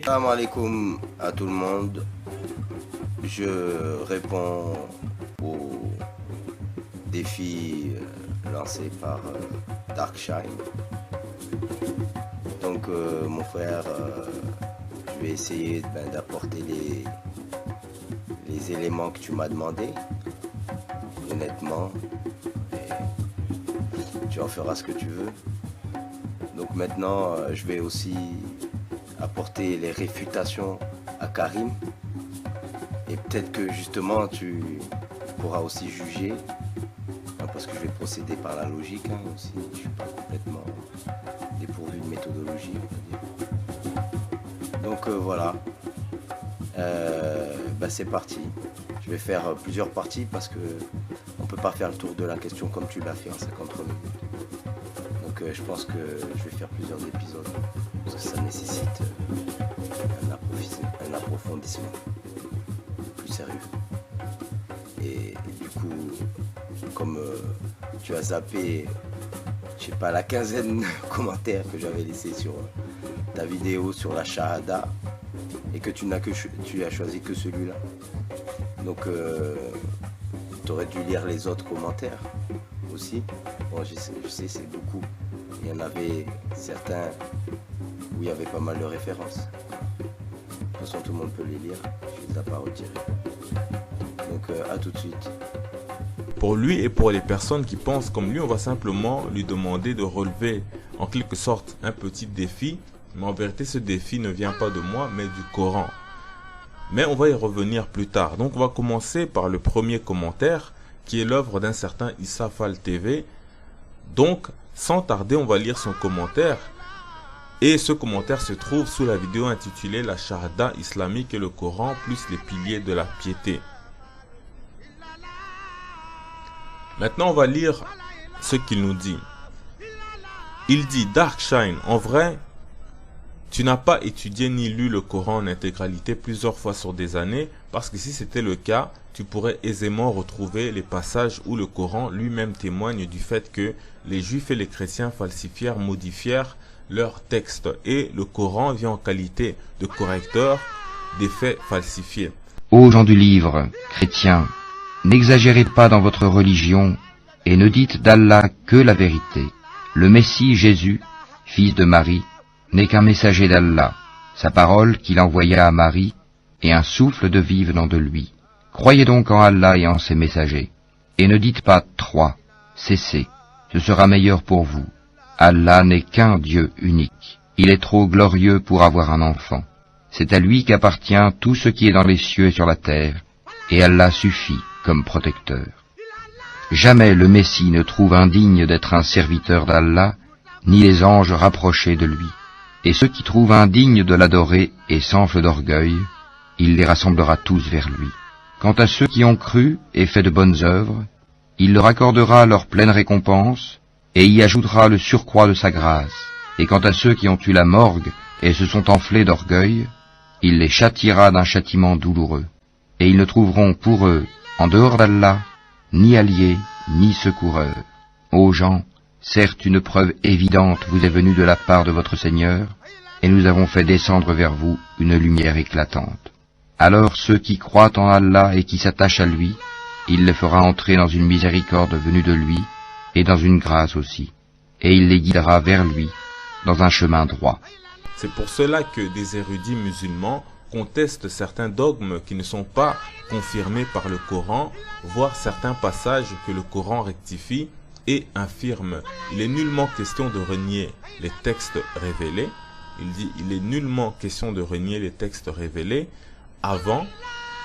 Salam alaikum à tout le monde. Je réponds au défi lancé par Darkshine. Donc mon frère, je vais essayer d'apporter les éléments que tu m'as demandé, honnêtement, et tu en feras ce que tu veux. Donc maintenant, je vais aussi apporter les réfutations à Karim, et peut-être que justement tu pourras aussi juger, parce que je vais procéder par la logique aussi, je ne suis pas complètement dépourvu de méthodologie, on va dire. Donc voilà, c'est parti. Je vais faire plusieurs parties parce que on ne peut pas faire le tour de la question comme tu l'as fait en 53 minutes. Donc je pense que je vais faire plusieurs épisodes parce que ça nécessite un approfondissement plus sérieux. Et du coup, comme tu as zappé, je sais pas, la quinzaine de commentaires que j'avais laissés sur ta vidéo sur la Shahada et que tu as choisi que celui-là. Donc tu aurais dû lire les autres commentaires aussi. Bon, je sais c'est beaucoup. Il y en avait certains où il y avait pas mal de références. De toute façon, tout le monde peut les lire. Je ne les ai pas retirés. Donc à tout de suite. Pour lui et pour les personnes qui pensent comme lui, on va simplement lui demander de relever en quelque sorte un petit défi. Mais en vérité, ce défi ne vient pas de moi, mais du Coran. Mais on va y revenir plus tard. Donc on va commencer par le premier commentaire, qui est l'œuvre d'un certain Issa Fall TV. Donc, sans tarder, on va lire son commentaire. Et ce commentaire se trouve sous la vidéo intitulée La Shahada islamique et le Coran plus les piliers de la piété. Maintenant, on va lire ce qu'il nous dit. Il dit: Darkshine, en vrai, tu n'as pas étudié ni lu le Coran en intégralité plusieurs fois sur des années, parce que si c'était le cas, tu pourrais aisément retrouver les passages où le Coran lui-même témoigne du fait que les Juifs et les chrétiens falsifièrent, modifièrent leurs textes, et le Coran vient en qualité de correcteur des faits falsifiés. Ô gens du livre, chrétiens, n'exagérez pas dans votre religion et ne dites d'Allah que la vérité. Le Messie Jésus, fils de Marie, n'est qu'un messager d'Allah, sa parole qu'il envoya à Marie est un souffle de vie venant de lui. Croyez donc en Allah et en ses messagers, et ne dites pas 3, cessez, ce sera meilleur pour vous. Allah n'est qu'un Dieu unique, il est trop glorieux pour avoir un enfant. C'est à lui qu'appartient tout ce qui est dans les cieux et sur la terre, et Allah suffit comme protecteur. Jamais le Messie ne trouve indigne d'être un serviteur d'Allah, ni les anges rapprochés de lui. Et ceux qui trouvent indignes de l'adorer et s'enflent d'orgueil, il les rassemblera tous vers lui. Quant à ceux qui ont cru et fait de bonnes œuvres, il leur accordera leur pleine récompense et y ajoutera le surcroît de sa grâce. Et quant à ceux qui ont eu la morgue et se sont enflés d'orgueil, il les châtiera d'un châtiment douloureux. Et ils ne trouveront pour eux, en dehors d'Allah, ni alliés, ni secoureurs. Ô gens, certes une preuve évidente vous est venue de la part de votre Seigneur, et nous avons fait descendre vers vous une lumière éclatante. Alors ceux qui croient en Allah et qui s'attachent à lui, il les fera entrer dans une miséricorde venue de lui, et dans une grâce aussi, et il les guidera vers lui, dans un chemin droit. C'est pour cela que des érudits musulmans contestent certains dogmes qui ne sont pas confirmés par le Coran, voire certains passages que le Coran rectifie et infirme. Il est nullement question de renier les textes révélés. Il dit, il est nullement question de renier les textes révélés avant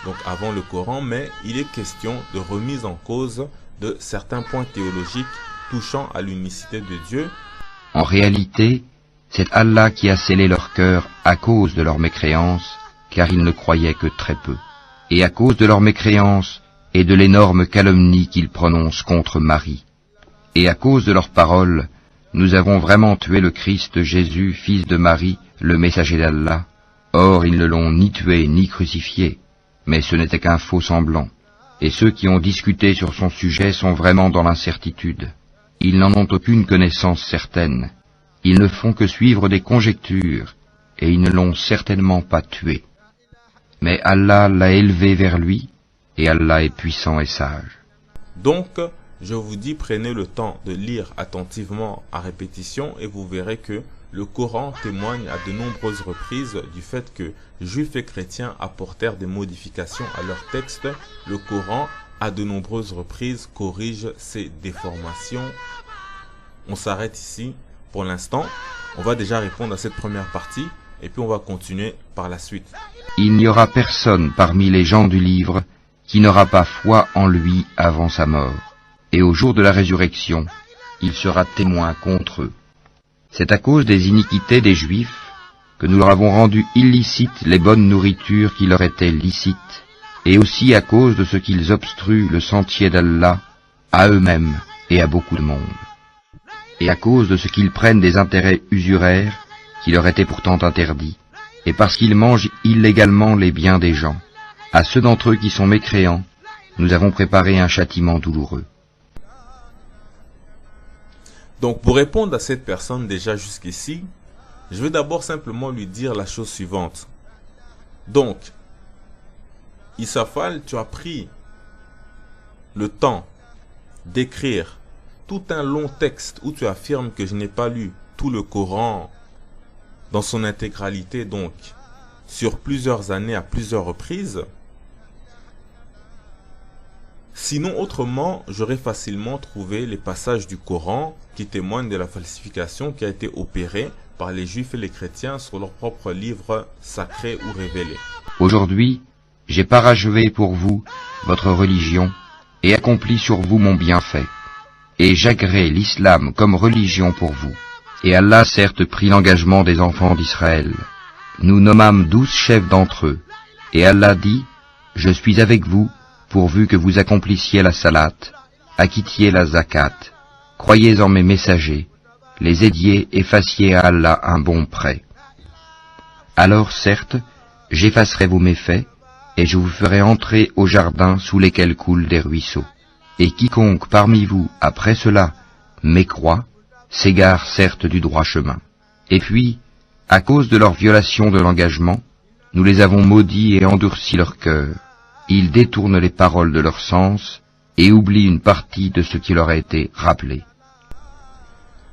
le Coran, mais il est question de remise en cause de certains points théologiques touchant à l'unicité de Dieu. En réalité, c'est Allah qui a scellé leur cœur à cause de leur mécréance, car ils ne croyaient que très peu. Et à cause de leur mécréance et de l'énorme calomnie qu'ils prononcent contre Marie. Et à cause de leurs paroles, nous avons vraiment tué le Christ Jésus, fils de Marie, le messager d'Allah. Or, ils ne l'ont ni tué ni crucifié, mais ce n'était qu'un faux semblant. et ceux qui ont discuté sur son sujet sont vraiment dans l'incertitude. Ils n'en ont aucune connaissance certaine. Ils ne font que suivre des conjectures, et ils ne l'ont certainement pas tué. Mais Allah l'a élevé vers lui, et Allah est puissant et sage. Donc, je vous dis, prenez le temps de lire attentivement à répétition et vous verrez que le Coran témoigne à de nombreuses reprises du fait que juifs et chrétiens apportèrent des modifications à leur texte. Le Coran, à de nombreuses reprises, corrige ces déformations. On s'arrête ici pour l'instant. On va déjà répondre à cette première partie et puis on va continuer par la suite. Il n'y aura personne parmi les gens du livre qui n'aura pas foi en lui avant sa mort. Et au jour de la résurrection, il sera témoin contre eux. C'est à cause des iniquités des Juifs que nous leur avons rendu illicites les bonnes nourritures qui leur étaient licites, et aussi à cause de ce qu'ils obstruent le sentier d'Allah à eux-mêmes et à beaucoup de monde, et à cause de ce qu'ils prennent des intérêts usuraires qui leur étaient pourtant interdits, et parce qu'ils mangent illégalement les biens des gens. À ceux d'entre eux qui sont mécréants, nous avons préparé un châtiment douloureux. Donc pour répondre à cette personne déjà jusqu'ici, je vais d'abord simplement lui dire la chose suivante. Donc, Issafal, tu as pris le temps d'écrire tout un long texte où tu affirmes que je n'ai pas lu tout le Coran dans son intégralité, donc sur plusieurs années à plusieurs reprises. Sinon, autrement, j'aurais facilement trouvé les passages du Coran qui témoignent de la falsification qui a été opérée par les Juifs et les chrétiens sur leurs propres livres sacrés ou révélés. Aujourd'hui, j'ai parachevé pour vous votre religion et accompli sur vous mon bienfait. Et j'agrée l'islam comme religion pour vous. Et Allah certes prit l'engagement des enfants d'Israël. Nous nommâmes 12 chefs d'entre eux. Et Allah dit, je suis avec vous, pourvu que vous accomplissiez la salat, acquittiez la zakat, croyez en mes messagers, les aidiez et fassiez à Allah un bon prêt. Alors certes, j'effacerai vos méfaits, et je vous ferai entrer au jardin sous lesquels coulent des ruisseaux. Et quiconque parmi vous, après cela, mécroit, s'égare certes du droit chemin. Et puis, à cause de leur violation de l'engagement, nous les avons maudits et endurci leur cœur. Ils détournent les paroles de leur sens et oublient une partie de ce qui leur a été rappelé.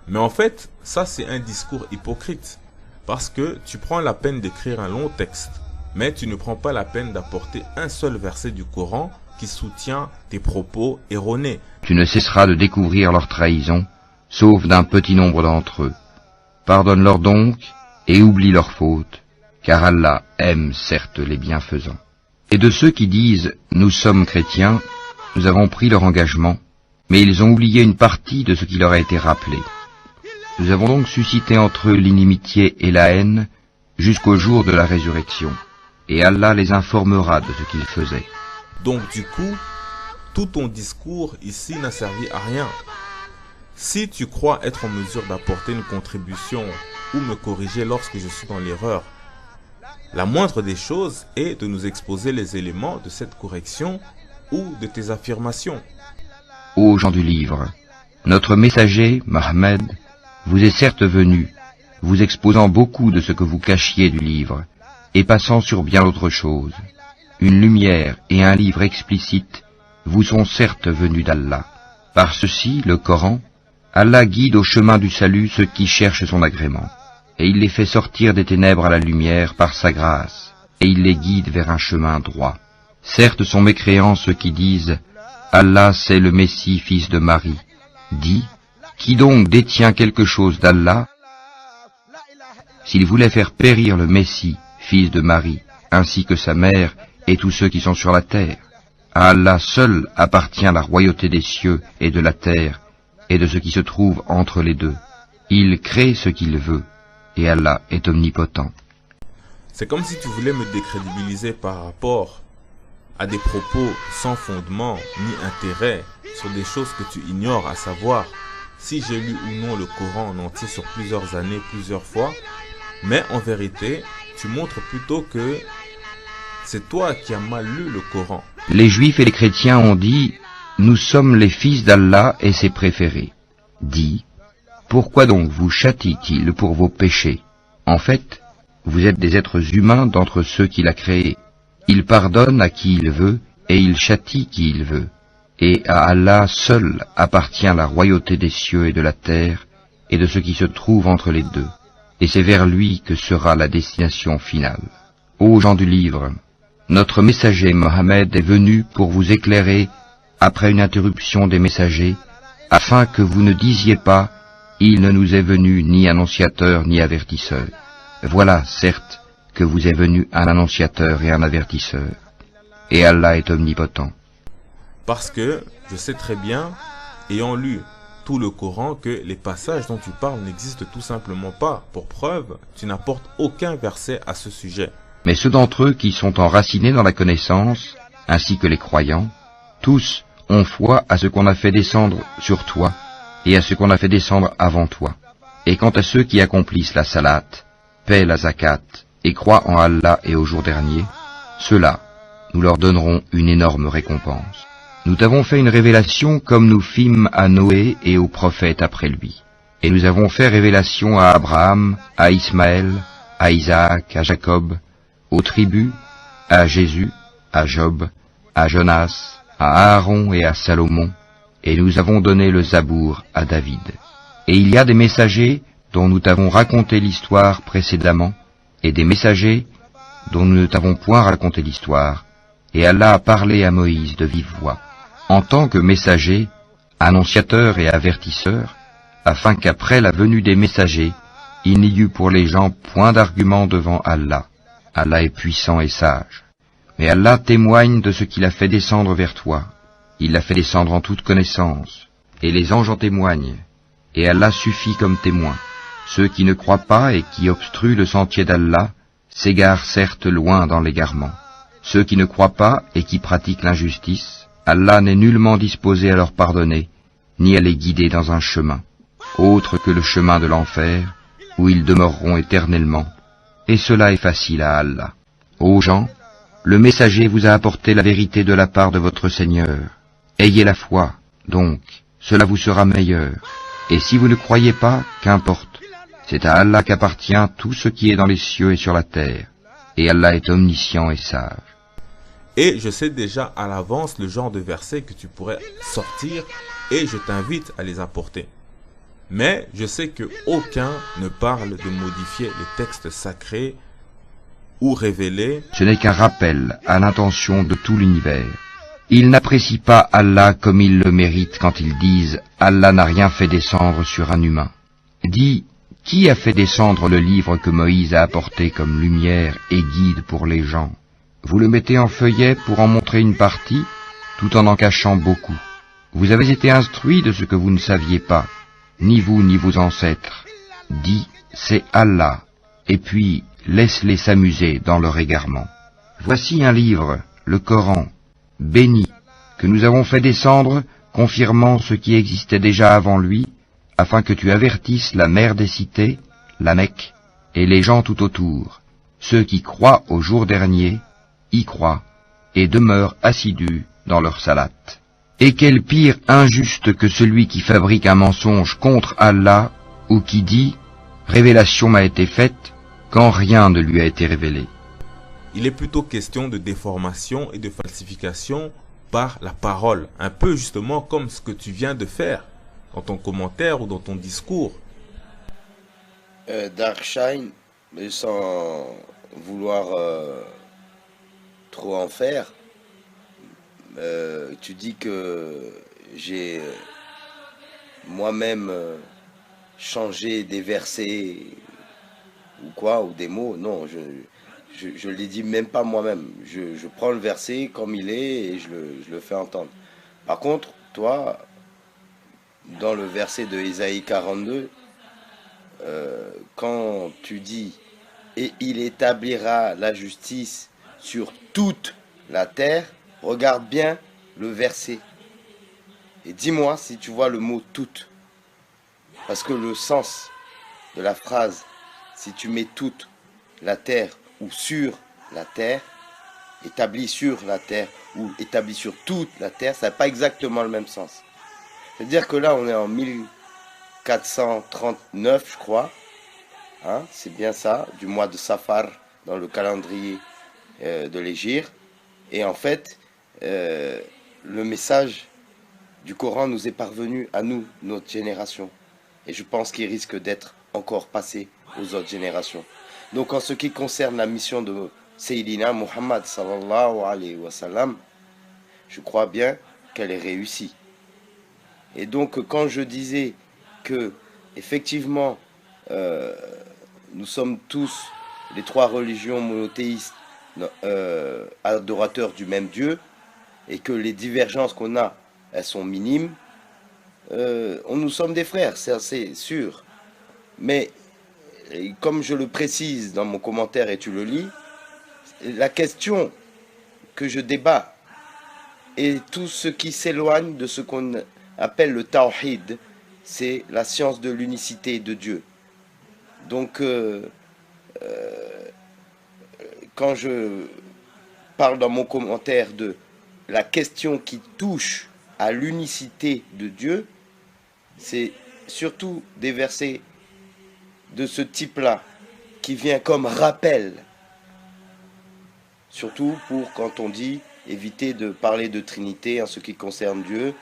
Mais en fait, ça c'est un discours hypocrite. Parce que tu prends la peine d'écrire un long texte, mais tu ne prends pas la peine d'apporter un seul verset du Coran qui soutient tes propos erronés. Tu ne cesseras de découvrir leur trahison, sauf d'un petit nombre d'entre eux. Pardonne-leur donc et oublie leurs fautes, car Allah aime certes les bienfaisants. Et de ceux qui disent « Nous sommes chrétiens », nous avons pris leur engagement, mais ils ont oublié une partie de ce qui leur a été rappelé. Nous avons donc suscité entre eux l'inimitié et la haine jusqu'au jour de la résurrection, et Allah les informera de ce qu'ils faisaient. Donc du coup, tout ton discours ici n'a servi à rien. Si tu crois être en mesure d'apporter une contribution ou me corriger lorsque je suis dans l'erreur, la moindre des choses est de nous exposer les éléments de cette correction ou de tes affirmations. Ô gens du livre, notre messager, Mohammed, vous est certes venu, vous exposant beaucoup de ce que vous cachiez du livre, et passant sur bien d'autres choses. Une lumière et un livre explicite vous sont certes venus d'Allah. Par ceci, le Coran, Allah guide au chemin du salut ceux qui cherchent son agrément. Et il les fait sortir des ténèbres à la lumière par sa grâce, et il les guide vers un chemin droit. Certes sont mécréants ceux qui disent « Allah c'est le Messie, fils de Marie ». Dit « Qui donc détient quelque chose d'Allah ?» S'il voulait faire périr le Messie, fils de Marie, ainsi que sa mère et tous ceux qui sont sur la terre, à Allah seul appartient la royauté des cieux et de la terre, et de ce qui se trouve entre les deux. Il crée ce qu'il veut. Et Allah est omnipotent. C'est comme si tu voulais me décrédibiliser par rapport à des propos sans fondement ni intérêt sur des choses que tu ignores, à savoir si j'ai lu ou non le Coran en entier sur plusieurs années, plusieurs fois. Mais en vérité, tu montres plutôt que c'est toi qui as mal lu le Coran. Les Juifs et les chrétiens ont dit « Nous sommes les fils d'Allah et ses préférés ». Dit « Pourquoi donc vous châtie-t-il pour vos péchés? En fait, vous êtes des êtres humains d'entre ceux qu'il a créés. Il pardonne à qui il veut et il châtie qui il veut. Et à Allah seul appartient la royauté des cieux et de la terre et de ce qui se trouve entre les deux. Et c'est vers lui que sera la destination finale. Ô gens du livre, notre messager Mohammed est venu pour vous éclairer après une interruption des messagers, afin que vous ne disiez pas « Il ne nous est venu ni annonciateur ni avertisseur ». Voilà, certes, que vous est venu un annonciateur et un avertisseur. Et Allah est omnipotent. Parce que je sais très bien, ayant lu tout le Coran, que les passages dont tu parles n'existent tout simplement pas. Pour preuve, tu n'apportes aucun verset à ce sujet. Mais ceux d'entre eux qui sont enracinés dans la connaissance, ainsi que les croyants, tous ont foi à ce qu'on a fait descendre sur toi et à ce qu'on a fait descendre avant toi. Et quant à ceux qui accomplissent la salat, paient la zakat et croient en Allah et au jour dernier, ceux-là, nous leur donnerons une énorme récompense. Nous t'avons fait une révélation comme nous fîmes à Noé et aux prophètes après lui. Et nous avons fait révélation à Abraham, à Ismaël, à Isaac, à Jacob, aux tribus, à Jésus, à Job, à Jonas, à Aaron et à Salomon, et nous avons donné le Zabour à David. Et il y a des messagers dont nous t'avons raconté l'histoire précédemment, et des messagers dont nous ne t'avons point raconté l'histoire, et Allah a parlé à Moïse de vive voix, en tant que messager, annonciateur et avertisseur, afin qu'après la venue des messagers, il n'y eût pour les gens point d'argument devant Allah. Allah est puissant et sage. Mais Allah témoigne de ce qu'il a fait descendre vers toi. Il l'a fait descendre en toute connaissance, et les anges en témoignent. Et Allah suffit comme témoin. Ceux qui ne croient pas et qui obstruent le sentier d'Allah s'égarent certes loin dans l'égarement. Ceux qui ne croient pas et qui pratiquent l'injustice, Allah n'est nullement disposé à leur pardonner, ni à les guider dans un chemin, autre que le chemin de l'enfer, où ils demeureront éternellement. Et cela est facile à Allah. Ô gens, le messager vous a apporté la vérité de la part de votre Seigneur. Ayez la foi, donc, cela vous sera meilleur. Et si vous ne croyez pas, qu'importe. C'est à Allah qu'appartient tout ce qui est dans les cieux et sur la terre. Et Allah est omniscient et sage. Et je sais déjà à l'avance le genre de versets que tu pourrais sortir et je t'invite à les apporter. Mais je sais que aucun ne parle de modifier les textes sacrés ou révélés. Ce n'est qu'un rappel à l'intention de tout l'univers. Ils n'apprécient pas Allah comme ils le méritent quand ils disent « Allah n'a rien fait descendre sur un humain ». Dis « Qui a fait descendre le livre que Moïse a apporté comme lumière et guide pour les gens ?» Vous le mettez en feuillet pour en montrer une partie, tout en cachant beaucoup. Vous avez été instruits de ce que vous ne saviez pas, ni vous ni vos ancêtres. Dis, c'est Allah, et puis laisse-les s'amuser dans leur égarement. Voici un livre, le Coran, béni, que nous avons fait descendre, confirmant ce qui existait déjà avant lui, afin que tu avertisses la mère des cités, la Mecque, et les gens tout autour, ceux qui croient au jour dernier, y croient et demeurent assidus dans leur salat. Et quel pire injuste que celui qui fabrique un mensonge contre Allah ou qui dit « Révélation m'a été faite » quand rien ne lui a été révélé. Il est plutôt question de déformation et de falsification par la parole, un peu justement comme ce que tu viens de faire dans ton commentaire ou dans ton discours. Darkshine, sans vouloir trop en faire, tu dis que j'ai moi-même changé des versets ou quoi, ou des mots. Non, je l'ai dit même pas moi-même. Je prends le verset comme il est et je le fais entendre. Par contre, toi, dans le verset de Ésaïe 42, quand tu dis « Et il établira la justice sur toute la terre », regarde bien le verset. Et dis-moi si tu vois le mot « toute ». Parce que le sens de la phrase, si tu mets « toute la terre » ou « sur la terre », établi sur la terre ou établi sur toute la terre, ça n'a pas exactement le même sens. C'est-à-dire que là, on est en 1439, je crois. Hein, c'est bien ça, du mois de Safar dans le calendrier de l'Hégire. Et en fait, le message du Coran nous est parvenu à nous, notre génération. Et je pense qu'il risque d'être encore passé aux autres générations. Donc en ce qui concerne la mission de Sayyidina Muhammad sallallahu alayhi wa sallam, je crois bien qu'elle est réussie. Et donc quand je disais que effectivement nous sommes tous les trois religions monothéistes adorateurs du même Dieu et que les divergences qu'on a, elles sont minimes, nous sommes des frères, c'est assez sûr. Mais comme je le précise dans mon commentaire et tu le lis, la question que je débat est tout ce qui s'éloigne de ce qu'on appelle le tawhid, c'est la science de l'unicité de Dieu. Donc, quand je parle dans mon commentaire de la question qui touche à l'unicité de Dieu, c'est surtout des versets de ce type-là qui vient comme rappel, surtout pour quand on dit éviter de parler de Trinité en ce qui concerne Dieu.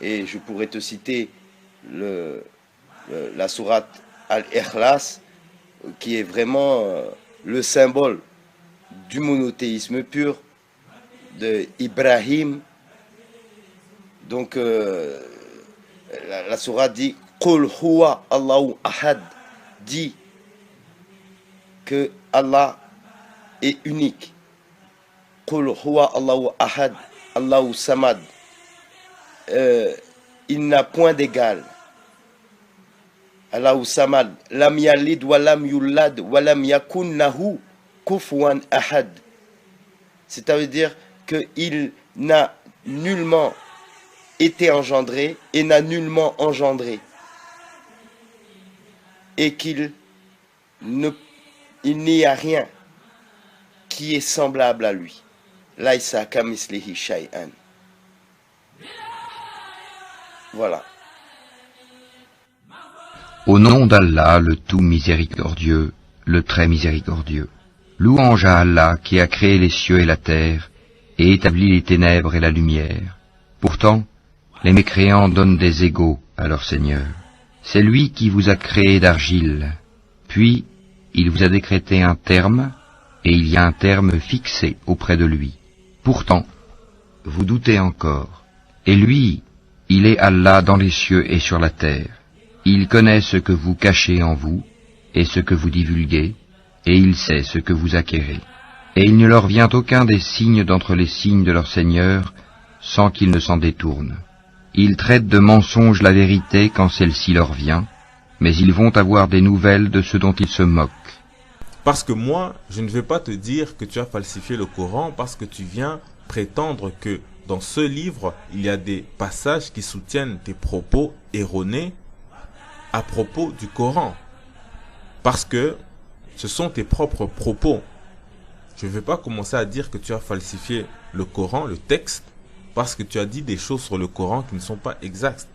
Et je pourrais te citer la sourate Al-Ikhlas, qui est vraiment le symbole du monothéisme pur de Ibrahim. Donc la sourate dit Qul huwa Allahu ahad, dit que Allah est unique. Qul huwa Allahu ahad, Allahu samad. Il n'a point d'égal. Allahu samad, lam yalid wa lam yulad wa lam yakun lahu kufuwan ahad. C'est-à-dire qu'il n'a nullement été engendré et n'a nullement engendré. Et qu'il n'y a rien qui est semblable à lui. Laïsa kamislihi shay'an. Voilà. Au nom d'Allah, le tout miséricordieux, le très miséricordieux. Louange à Allah qui a créé les cieux et la terre, et établi les ténèbres et la lumière. Pourtant, les mécréants donnent des égaux à leur Seigneur. C'est lui qui vous a créé d'argile, puis il vous a décrété un terme, et il y a un terme fixé auprès de lui. Pourtant, vous doutez encore, et lui, il est Allah dans les cieux et sur la terre. Il connaît ce que vous cachez en vous, et ce que vous divulguez, et il sait ce que vous acquérez. Et il ne leur vient aucun des signes d'entre les signes de leur Seigneur, sans qu'ils ne s'en détournent. Ils traitent de mensonge la vérité quand celle-ci leur vient, mais ils vont avoir des nouvelles de ce dont ils se moquent. Parce que moi, je ne vais pas te dire que tu as falsifié le Coran parce que tu viens prétendre que dans ce livre, il y a des passages qui soutiennent tes propos erronés à propos du Coran. Parce que ce sont tes propres propos. Je ne vais pas commencer à dire que tu as falsifié le Coran, le texte, parce que tu as dit des choses sur le Coran qui ne sont pas exactes.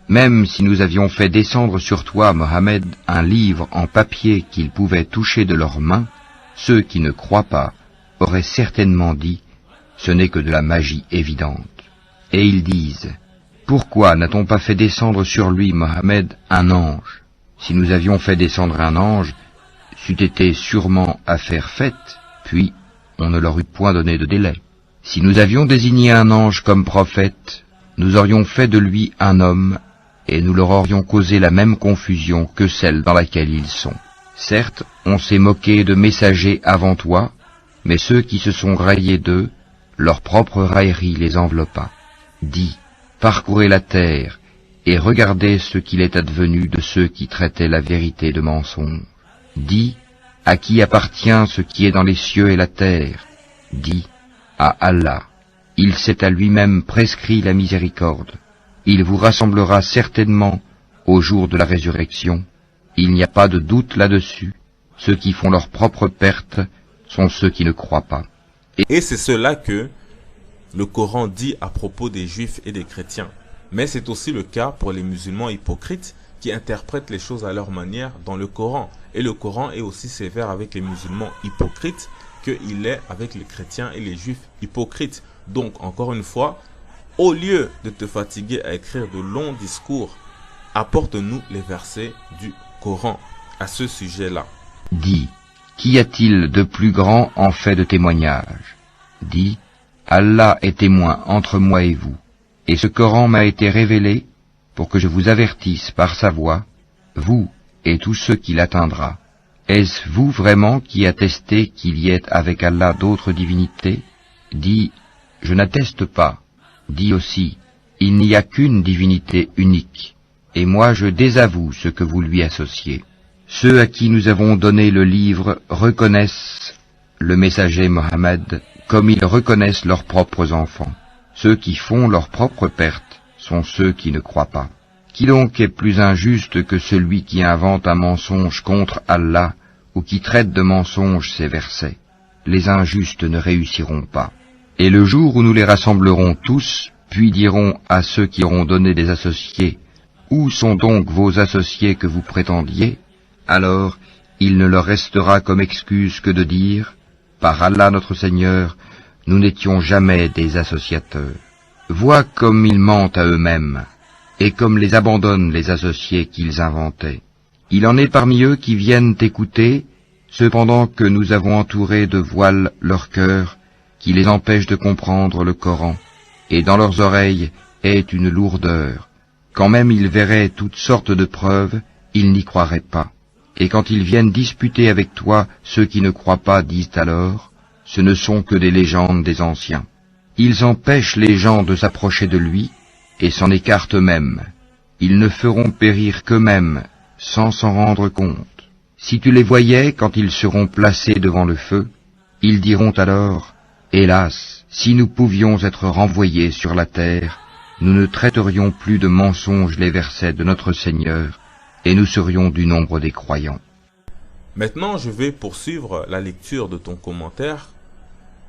Même si nous avions fait descendre sur toi, Mohammed, un livre en papier qu'ils pouvaient toucher de leurs mains, ceux qui ne croient pas auraient certainement dit « ce n'est que de la magie évidente ». Et ils disent « pourquoi n'a-t-on pas fait descendre sur lui, Mohammed, un ange ? Si nous avions fait descendre un ange, c'eût été sûrement affaire faite, puis on ne leur eût point donné de délai. Si nous avions désigné un ange comme prophète, nous aurions fait de lui un homme, et nous leur aurions causé la même confusion que celle dans laquelle ils sont. Certes, on s'est moqué de messagers avant toi, mais ceux qui se sont raillés d'eux, leur propre raillerie les enveloppa. Dis, parcourez la terre, et regardez ce qu'il est advenu de ceux qui traitaient la vérité de mensonge. Dis, à qui appartient ce qui est dans les cieux et la terre? Dis, à Allah. Il s'est à lui-même prescrit la miséricorde. Il vous rassemblera certainement au jour de la résurrection. Il n'y a pas de doute là-dessus. Ceux qui font leur propre perte sont ceux qui ne croient pas. Et c'est cela que le Coran dit à propos des Juifs et des chrétiens. Mais c'est aussi le cas pour les musulmans hypocrites qui interprètent les choses à leur manière dans le Coran. Et le Coran est aussi sévère avec les musulmans hypocrites qu'il est avec les chrétiens et les Juifs hypocrites. Donc, encore une fois, au lieu de te fatiguer à écrire de longs discours, apporte-nous les versets du Coran à ce sujet-là. Dis, qu'y a-t-il de plus grand en fait de témoignage? Dis, Allah est témoin entre moi et vous, et ce Coran m'a été révélé pour que je vous avertisse par sa voix, vous et tous ceux qui l'atteindra. Est-ce vous vraiment qui attestez qu'il y ait avec Allah d'autres divinités? Dis, je n'atteste pas. Dis aussi, il n'y a qu'une divinité unique, et moi je désavoue ce que vous lui associez. Ceux à qui nous avons donné le livre reconnaissent le messager Mohammed comme ils reconnaissent leurs propres enfants. Ceux qui font leur propre perte sont ceux qui ne croient pas. Qui donc est plus injuste que celui qui invente un mensonge contre Allah ou qui traite de mensonge ces versets? Les injustes ne réussiront pas. Et le jour où nous les rassemblerons tous, puis dirons à ceux qui auront donné des associés, « Où sont donc vos associés que vous prétendiez ?» Alors, il ne leur restera comme excuse que de dire, « Par Allah notre Seigneur, nous n'étions jamais des associateurs. » Vois comme ils mentent à eux-mêmes, et comme les abandonnent les associés qu'ils inventaient. Il en est parmi eux qui viennent écouter, cependant que nous avons entouré de voiles leur cœur, qui les empêche de comprendre le Coran, et dans leurs oreilles est une lourdeur. Quand même ils verraient toutes sortes de preuves, ils n'y croiraient pas. Et quand ils viennent disputer avec toi, ceux qui ne croient pas disent alors, ce ne sont que des légendes des anciens. Ils empêchent les gens de s'approcher de lui, et s'en écartent eux-mêmes. Ils ne feront périr qu'eux-mêmes, sans s'en rendre compte. Si tu les voyais quand ils seront placés devant le feu, ils diront alors, hélas, si nous pouvions être renvoyés sur la terre, nous ne traiterions plus de mensonges les versets de notre Seigneur, et nous serions du nombre des croyants. Maintenant, je vais poursuivre la lecture de ton commentaire.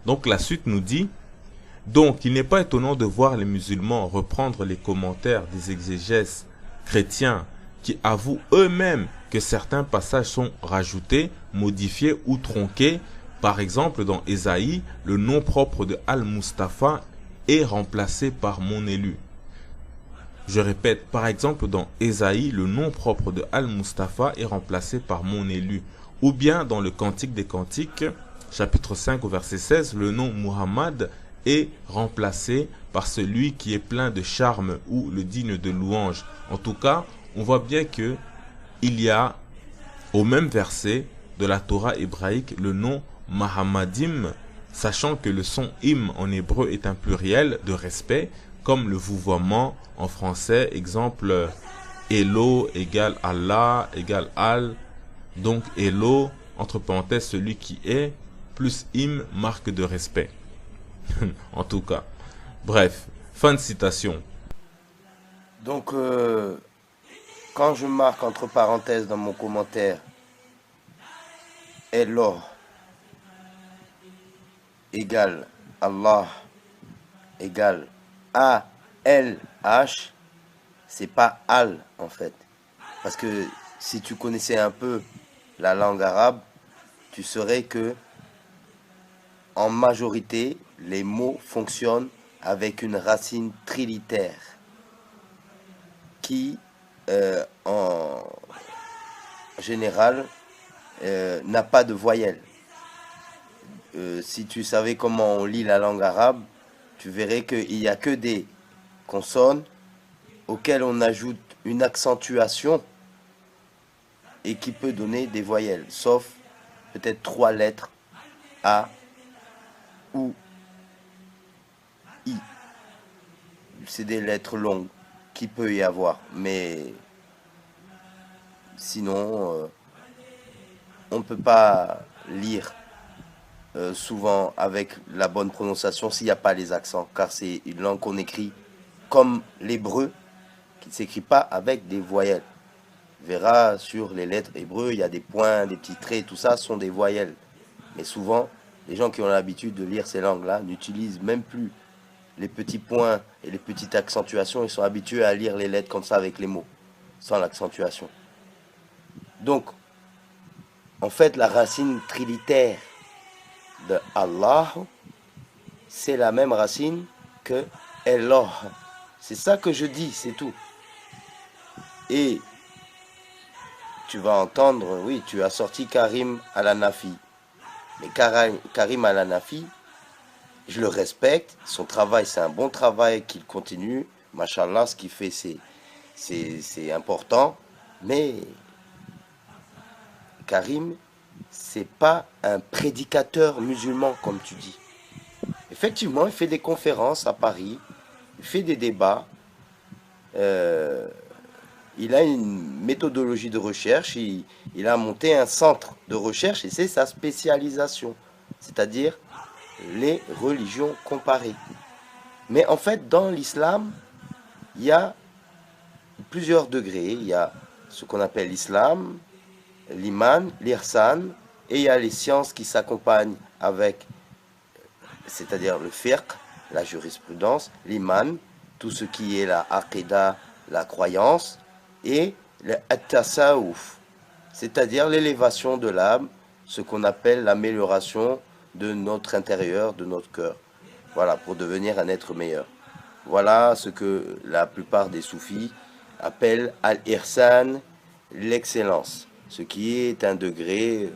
Donc la suite nous dit, donc il n'est pas étonnant de voir les musulmans reprendre les commentaires des exégèses chrétiens qui avouent eux-mêmes que certains passages sont rajoutés, modifiés ou tronqués. Par exemple, dans Ésaïe, le nom propre de Al-Mustafa est remplacé par mon élu. Je répète, par exemple, dans Ésaïe, le nom propre de Al-Mustafa est remplacé par mon élu. Ou bien dans le Cantique des Cantiques, chapitre 5 au verset 16, le nom Muhammad est remplacé par celui qui est plein de charme ou le digne de louange. En tout cas, on voit bien que il y a au même verset de la Torah hébraïque le nom Mahamadim, sachant que le son im en hébreu est un pluriel de respect, comme le vouvoiement en français, exemple Elo égale Allah égale Al, donc Elo, entre parenthèses celui qui est, plus im, marque de respect. En tout cas, bref, fin de citation. Donc, quand je marque entre parenthèses dans mon commentaire, Elo égale Allah égale A-L-H, c'est pas Al en fait. Parce que si tu connaissais un peu la langue arabe, tu saurais que en majorité, les mots fonctionnent avec une racine trilitère qui, en général, n'a pas de voyelle. Si tu savais comment on lit la langue arabe, tu verrais qu'il n'y a que des consonnes auxquelles on ajoute une accentuation et qui peut donner des voyelles, sauf peut-être 3 lettres A ou I. C'est des lettres longues qui peut y avoir, mais sinon on ne peut pas lire souvent avec la bonne prononciation s'il n'y a pas les accents, car c'est une langue qu'on écrit comme l'hébreu, qui ne s'écrit pas avec des voyelles. On verra sur les lettres hébreux, il y a des points, des petits traits, tout ça sont des voyelles. Mais souvent, Les gens qui ont l'habitude de lire ces langues-là n'utilisent même plus les petits points et les petites accentuations. Ils sont habitués à lire les lettres comme ça avec les mots, sans l'accentuation. Donc, en fait, la racine trilitaire de Allah, c'est la même racine que Eloh. C'est ça que je dis, c'est tout. Et tu vas entendre, oui, tu as sorti Karim Al-Hanafi. Mais Karim Al-Hanafi, je le respecte, son travail, c'est un bon travail qu'il continue. Machallah, ce qu'il fait, c'est important. Mais Karim, c'est pas un prédicateur musulman, comme tu dis. Effectivement, il fait des conférences à Paris, il fait des débats, il a une méthodologie de recherche, il a monté un centre de recherche et c'est sa spécialisation, c'est-à-dire les religions comparées. Mais en fait, dans l'islam, il y a plusieurs degrés. Il y a ce qu'on appelle l'islam, l'iman, l'ihsan, et il y a les sciences qui s'accompagnent avec, c'est-à-dire le fiqh, la jurisprudence, l'iman, tout ce qui est la aqidah, la croyance, et le at-tasawuf, c'est-à-dire l'élévation de l'âme, ce qu'on appelle l'amélioration de notre intérieur, de notre cœur. Voilà, pour devenir un être meilleur. Voilà ce que la plupart des soufis appellent al-ihsan, l'excellence, ce qui est un degré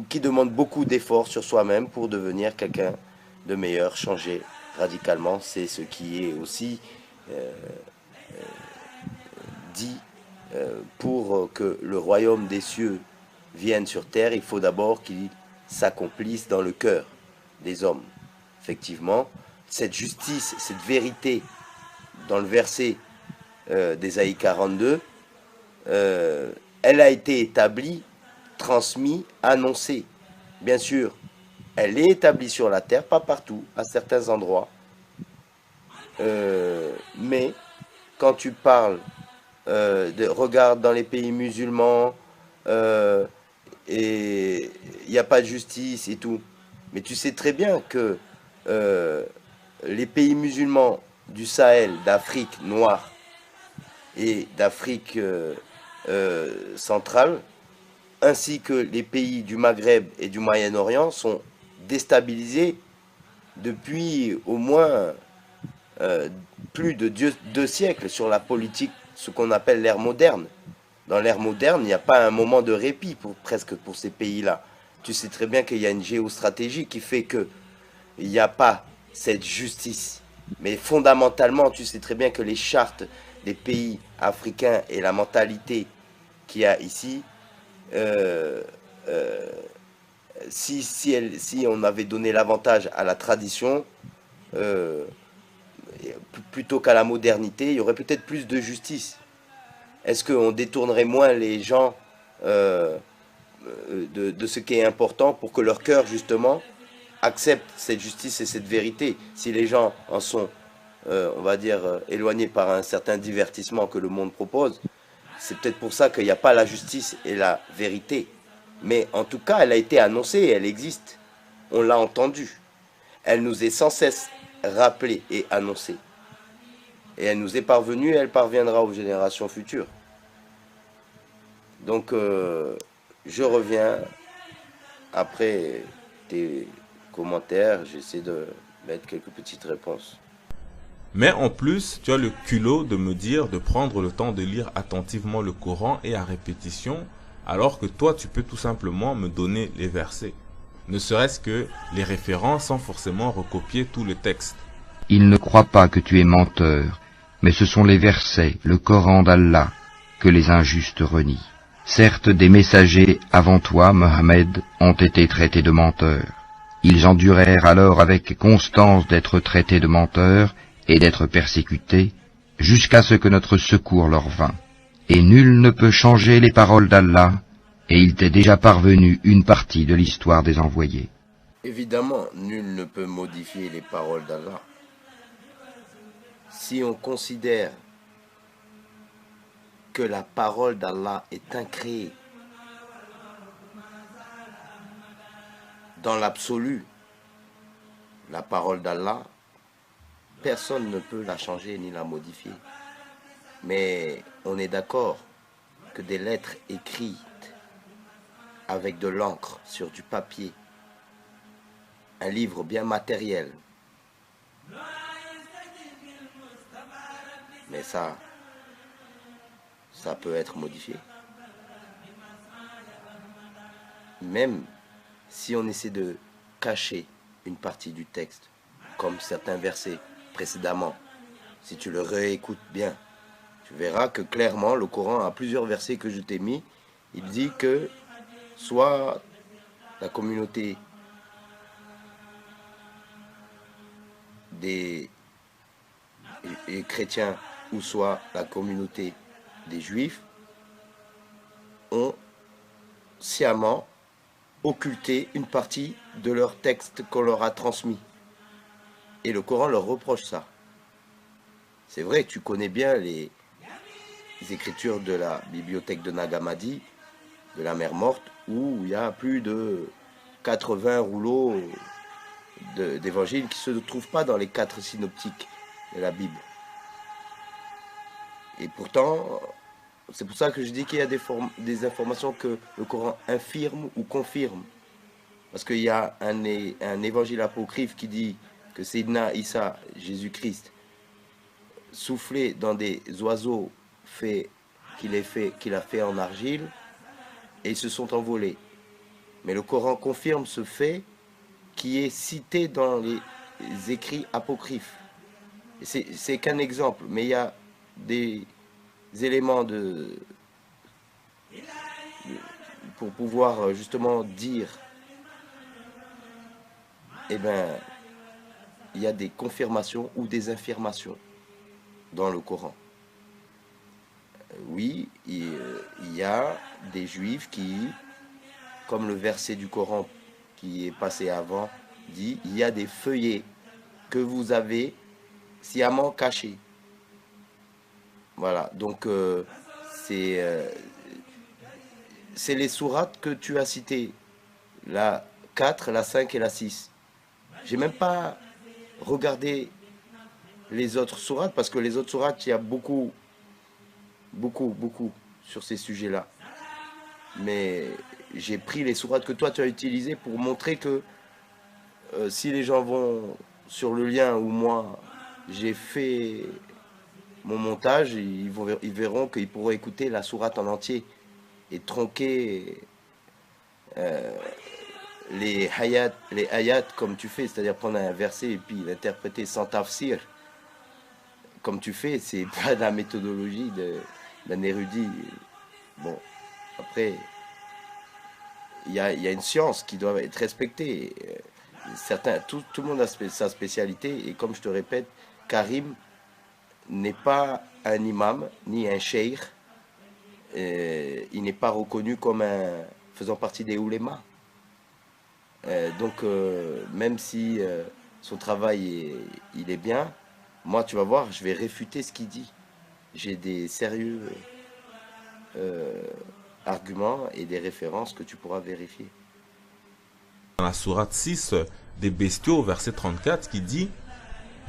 qui demande beaucoup d'efforts sur soi-même pour devenir quelqu'un de meilleur, changer radicalement. C'est ce qui est aussi dit pour que le royaume des cieux vienne sur terre, il faut d'abord qu'il s'accomplisse dans le cœur des hommes. Effectivement, cette justice, cette vérité, dans le verset d'Ésaïe 42, elle a été établie, transmise, annoncée. Bien sûr, elle est établie sur la terre, pas partout, à certains endroits. Mais quand tu parles regarde dans les pays musulmans, et il n'y a pas de justice et tout. Mais tu sais très bien que les pays musulmans du Sahel, d'Afrique noire et d'Afrique centrale, ainsi que les pays du Maghreb et du Moyen-Orient sont déstabilisés depuis au moins plus de 2 siècles sur la politique, ce qu'on appelle l'ère moderne. Dans l'ère moderne, il n'y a pas un moment de répit presque pour ces pays-là. Tu sais très bien qu'il y a une géostratégie qui fait qu'il n'y a pas cette justice. Mais fondamentalement, tu sais très bien que les chartes des pays africains et la mentalité qu'il y a ici, si on avait donné l'avantage à la tradition, plutôt qu'à la modernité, il y aurait peut-être plus de justice. Est-ce qu'on détournerait moins les gens de ce qui est important pour que leur cœur, justement, accepte cette justice et cette vérité? Si les gens en sont, on va dire, éloignés par un certain divertissement que le monde propose, c'est peut-être pour ça qu'il n'y a pas la justice et la vérité. Mais en tout cas, elle a été annoncée et elle existe. On l'a entendue. Elle nous est sans cesse rappelée et annoncée. Et elle nous est parvenue et elle parviendra aux générations futures. Donc, je reviens après tes commentaires. J'essaie de mettre quelques petites réponses. Mais en plus, tu as le culot de me dire de prendre le temps de lire attentivement le Coran et à répétition, alors que toi, tu peux tout simplement me donner les versets. Ne serait-ce que les références sans forcément recopier tout le texte. Il ne croit pas que tu es menteur, mais ce sont les versets, le Coran d'Allah, que les injustes renient. Certes, des messagers avant toi, Mohammed, ont été traités de menteurs. Ils endurèrent alors avec constance d'être traités de menteurs et d'être persécutés, jusqu'à ce que notre secours leur vînt. Et nul ne peut changer les paroles d'Allah, et il t'est déjà parvenu une partie de l'histoire des envoyés. Évidemment, nul ne peut modifier les paroles d'Allah. Si on considère que la parole d'Allah est incréée dans l'absolu, la parole d'Allah, personne ne peut la changer ni la modifier. Mais on est d'accord que des lettres écrites avec de l'encre sur du papier, un livre bien matériel, mais ça peut être modifié. Même si on essaie de cacher une partie du texte, comme certains versets précédemment, si tu le réécoutes bien, tu verras que clairement le Coran a plusieurs versets que je t'ai mis. Il dit que soit la communauté des chrétiens ou soit la communauté des juifs ont sciemment occulté une partie de leur texte qu'on leur a transmis. Et le Coran leur reproche ça. C'est vrai, tu connais bien les écritures de la bibliothèque de Nag Hammadi, de la mer morte, où il y a plus de 80 rouleaux d'évangiles qui ne se trouvent pas dans les 4 synoptiques de la Bible. Et pourtant, c'est pour ça que je dis qu'il y a des informations que le Coran infirme ou confirme. Parce qu'il y a un évangile apocryphe qui dit que Sayyidina Isa, Jésus-Christ, soufflé dans des oiseaux qu'il a fait en argile, et ils se sont envolés. Mais le Coran confirme ce fait qui est cité dans les écrits apocryphes. C'est qu'un exemple, mais il y a des éléments pour pouvoir justement dire, eh bien, il y a des confirmations ou des infirmations dans le Coran. Oui, il y a des juifs qui, comme le verset du Coran qui est passé avant, dit, il y a des feuillets que vous avez sciemment cachés. Voilà, donc c'est les sourates que tu as citées, la 4, la 5 et la 6. J'ai même pas regardé les autres sourates, parce que les autres sourates, il y a beaucoup sur ces sujets-là. Mais j'ai pris les sourates que toi tu as utilisées pour montrer que si les gens vont sur le lien où moi j'ai fait mon montage, ils verront qu'ils pourront écouter la sourate en entier et tronquer les ayats comme tu fais, c'est-à-dire prendre un verset et puis l'interpréter sans tafsir comme tu fais. C'est pas la méthodologie d'un érudit. Bon, après, il y a une science qui doit être respectée. Tout le monde a sa spécialité, et comme je te répète, Karim n'est pas un imam ni un cheikh. Il n'est pas reconnu comme faisant partie des oulémas. Donc même si son travail il est bien, moi tu vas voir, je vais réfuter ce qu'il dit. J'ai des sérieux arguments et des références que tu pourras vérifier. Dans la sourate 6 des bestiaux, verset 34, qui dit: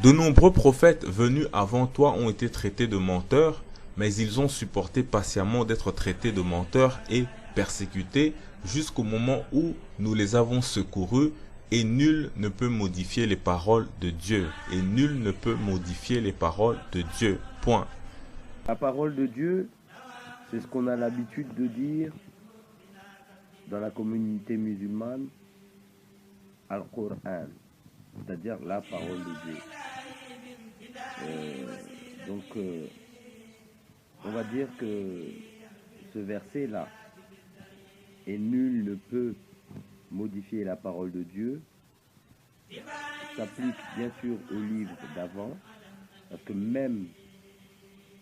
de nombreux prophètes venus avant toi ont été traités de menteurs, mais ils ont supporté patiemment d'être traités de menteurs et persécutés jusqu'au moment où nous les avons secourus, et nul ne peut modifier les paroles de Dieu. Et nul ne peut modifier les paroles de Dieu. Point. La parole de Dieu, c'est ce qu'on a l'habitude de dire dans la communauté musulmane, Al-Qur'an, c'est-à-dire la parole de Dieu. Donc, on va dire que ce verset-là, et nul ne peut modifier la parole de Dieu, s'applique bien sûr au livre d'avant, parce que même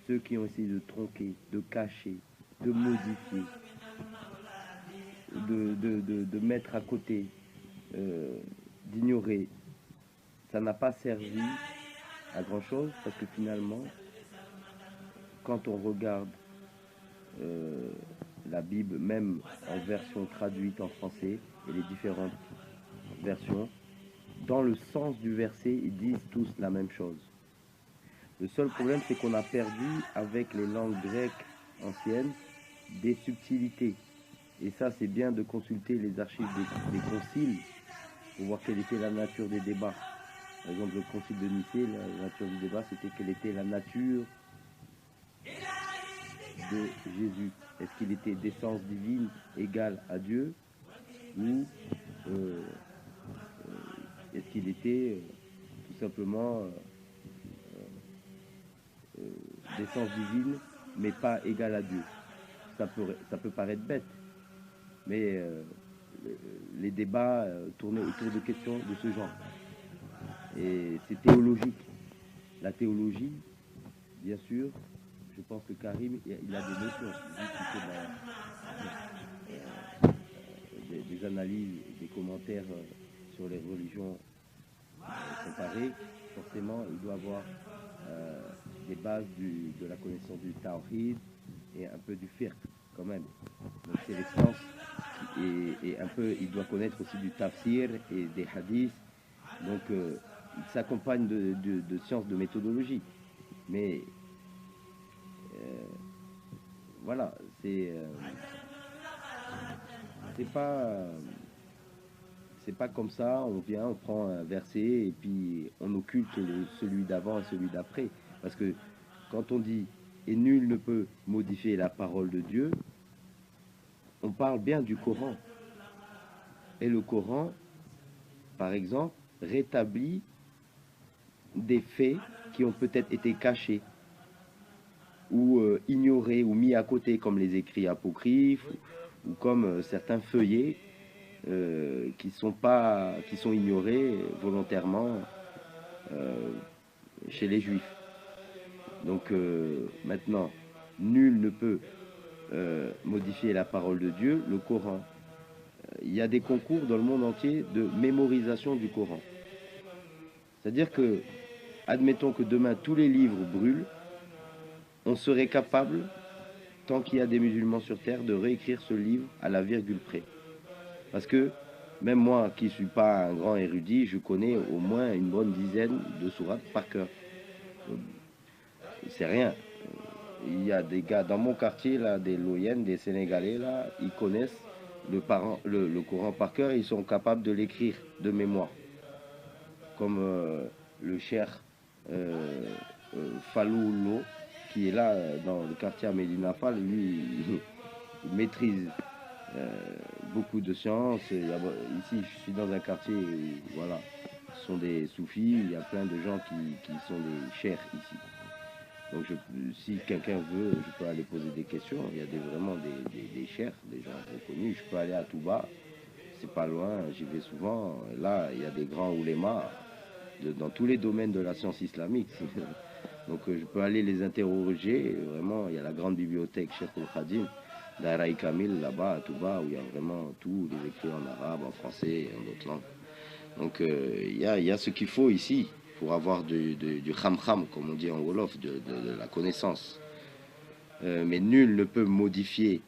ceux qui ont essayé de tronquer, de cacher, de modifier, de mettre à côté, d'ignorer, ça n'a pas servi à grand chose, parce que finalement, quand on regarde la Bible, même en version traduite en français, et les différentes versions, dans le sens du verset, ils disent tous la même chose. Le seul problème, c'est qu'on a perdu, avec les langues grecques anciennes, des subtilités. Et ça, c'est bien de consulter les archives des conciles pour voir quelle était la nature des débats. Par exemple, le concile de Nicée, la nature du débat, c'était quelle était la nature de Jésus. Est-ce qu'il était d'essence divine égale à Dieu, ou est-ce qu'il était tout simplement d'essence divine mais pas égale à Dieu? Ça peut paraître bête, mais les débats tournaient autour de questions de ce genre. Et c'est théologique. La théologie, bien sûr, je pense que Karim, il a des notions, des analyses, des commentaires sur les religions comparées. Forcément, il doit avoir des bases de la connaissance du tawhid et un peu du fiqh quand même. Donc c'est les sciences, et un peu, il doit connaître aussi du tafsir et des hadiths. Donc il s'accompagne de sciences de méthodologie. Mais voilà, c'est pas comme ça, on vient, on prend un verset et puis on occulte celui d'avant et celui d'après. Parce que quand on dit « et nul ne peut modifier la parole de Dieu », on parle bien du Coran. Et le Coran, par exemple, rétablit des faits qui ont peut-être été cachés ou ignorés ou mis à côté, comme les écrits apocryphes ou comme certains feuillets qui sont ignorés volontairement chez les Juifs. Donc maintenant, nul ne peut modifier la parole de Dieu, le Coran. Il y a des concours dans le monde entier de mémorisation du Coran. C'est-à-dire que, admettons que demain tous les livres brûlent, on serait capable, tant qu'il y a des musulmans sur terre, de réécrire ce livre à la virgule près. Parce que même moi, qui ne suis pas un grand érudit, je connais au moins une bonne dizaine de sourates par cœur. C'est rien. Il y a des gars dans mon quartier, là, des Loyens, des Sénégalais, là, ils connaissent le Coran par cœur, et ils sont capables de l'écrire de mémoire. Comme le cher Faloulo, qui est là dans le quartier à Medina Fall, lui, il maîtrise beaucoup de sciences. Ici, je suis dans un quartier où, voilà, ce sont des soufis, il y a plein de gens qui sont des chers ici. Donc si quelqu'un veut, je peux aller poser des questions. Il y a vraiment des chers, des gens reconnus. Je peux aller à Touba, c'est pas loin, j'y vais souvent. Là, il y a des grands oulémas dans tous les domaines de la science islamique. Donc je peux aller les interroger. Vraiment, il y a la grande bibliothèque Cheikh al-Khadim d'Araï Kamil là-bas à Touba, où il y a vraiment tous les écrits en arabe, en français et en d'autres langues. Donc il y a ce qu'il faut ici pour avoir du kham-kham, comme on dit en Wolof, de la connaissance. Mais nul ne peut modifier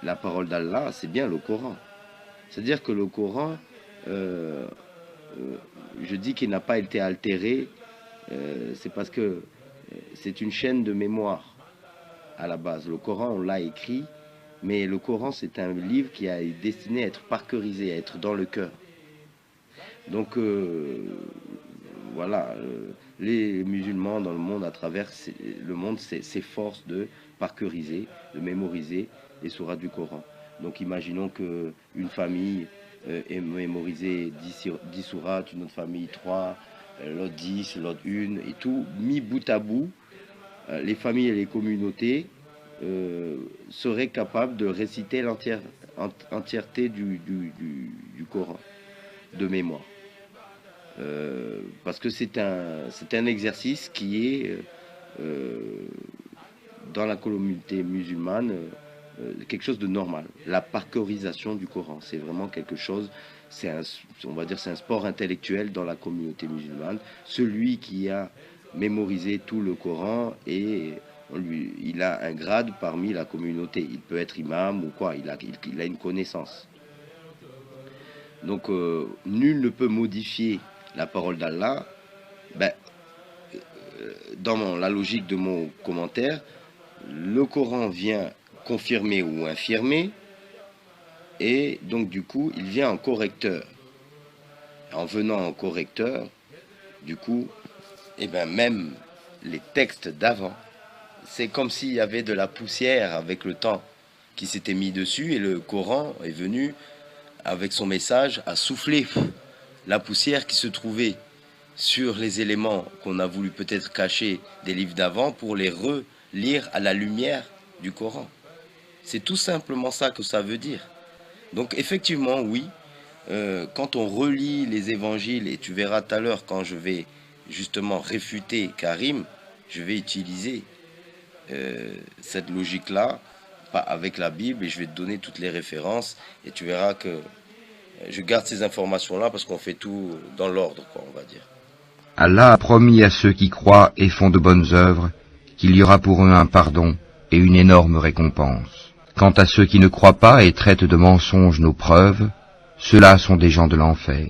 la parole d'Allah, c'est bien le Coran. C'est-à-dire que le Coran, je dis qu'il n'a pas été altéré, c'est parce que c'est une chaîne de mémoire à la base. Le Coran, on l'a écrit, mais le Coran, c'est un livre qui est destiné à être parcourisé, à être dans le cœur. Donc voilà, les musulmans dans le monde, à travers le monde, s'efforcent de parcouriser, de mémoriser les sourates du Coran. Donc imaginons qu'une famille ait mémorisé 10 sourates, une autre famille 3, l'autre 10, l'autre 1, et tout, mis bout à bout, les familles et les communautés seraient capables de réciter l'entièreté du Coran, de mémoire. Parce que c'est un exercice qui est dans la communauté musulmane quelque chose de normal. La parcourisation du Coran, c'est vraiment quelque chose, on va dire, c'est un sport intellectuel dans la communauté musulmane. Celui qui a mémorisé tout le Coran, et il a un grade parmi la communauté. Il peut être imam ou quoi, il a une connaissance. Donc nul ne peut modifier la parole d'Allah. Dans la logique de mon commentaire, le Coran vient confirmer ou infirmer, et donc du coup il vient en correcteur. En venant en correcteur, du coup, même les textes d'avant, c'est comme s'il y avait de la poussière avec le temps qui s'était mis dessus, et le Coran est venu avec son message à souffler la poussière qui se trouvait sur les éléments qu'on a voulu peut-être cacher des livres d'avant pour les relire à la lumière du Coran. C'est tout simplement ça que ça veut dire. Donc effectivement, oui, quand on relit les évangiles, et tu verras tout à l'heure quand je vais justement réfuter Karim, je vais utiliser cette logique-là avec la Bible, et je vais te donner toutes les références, et tu verras que je garde ces informations-là parce qu'on fait tout dans l'ordre, quoi, on va dire. Allah a promis à ceux qui croient et font de bonnes œuvres qu'il y aura pour eux un pardon et une énorme récompense. Quant à ceux qui ne croient pas et traitent de mensonges nos preuves, ceux-là sont des gens de l'enfer.